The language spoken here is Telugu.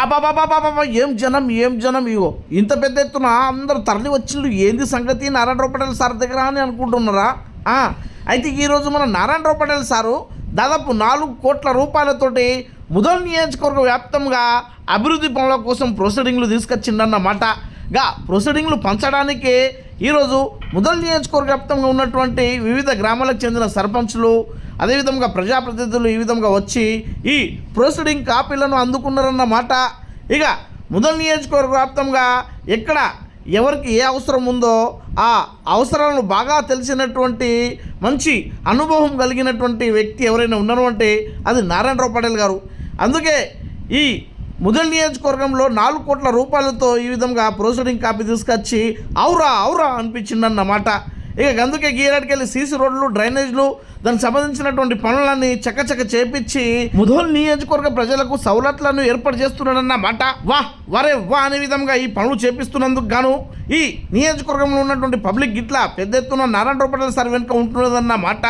అబ్బాబాబాబాబా ఏం జనం ఇగో ఇంత పెద్ద ఎత్తున అందరూ తరలి వచ్చిండ్రు. ఏంది సంగతి నారాయణరావు పటేల్ సార్ దగ్గర అని అనుకుంటున్నారా? అయితే ఈరోజు మన నారాయణరావు పటేల్ సారు దాదాపు 4 కోట్ల రూపాయలతోటి ముదల్ నియోజకవర్గ వ్యాప్తంగా అభివృద్ధి పనుల కోసం ప్రొసీడింగ్లు తీసుకొచ్చిండన్నమాట. ప్రొసీడింగ్లు పంచడానికి ఈరోజు ముదల్ నియోజకవర్గ వ్యాప్తంగా ఉన్నటువంటి వివిధ గ్రామాలకు చెందిన సర్పంచ్లు అదేవిధంగా ప్రజాప్రతినిధులు ఈ విధంగా వచ్చి ఈ ప్రొసీడింగ్ కాపీలను అందుకున్నారన్నమాట. ఇక ముదల్ నియోజకవర్గ వ్యాప్తంగా ఎక్కడ ఎవరికి ఏ అవసరం ఉందో ఆ అవసరాలను బాగా తెలిసినటువంటి మంచి అనుభవం కలిగినటువంటి వ్యక్తి ఎవరైనా ఉన్నారు అంటే అది నారాయణరావు పటేల్ గారు. అందుకే ఈ ముదల్ నియోజకవర్గంలో 4 కోట్ల రూపాయలతో ఈ విధంగా ప్రొసీడింగ్ కాపీ తీసుకొచ్చి ఔరా అనిపించిందన్నమాట. ఇక అందుకే గీరాడికెళ్ళి సీసీ రోడ్లు డ్రైనేజ్లు దానికి సంబంధించినటువంటి పనులన్నీ చకచక చేపించి ముదల్ నియోజకవర్గ ప్రజలకు సౌలతులను ఏర్పాటు చేస్తున్నాడన్నమాట. వా అనే విధంగా ఈ పనులు చేపిస్తున్నందుకు గాను ఈ నియోజకవర్గంలో ఉన్నటువంటి పబ్లిక్ గిట్లా పెద్ద ఎత్తున నారాయణరావు పటేల్ సార్ వెనుక ఉంటున్నదన్నమాట.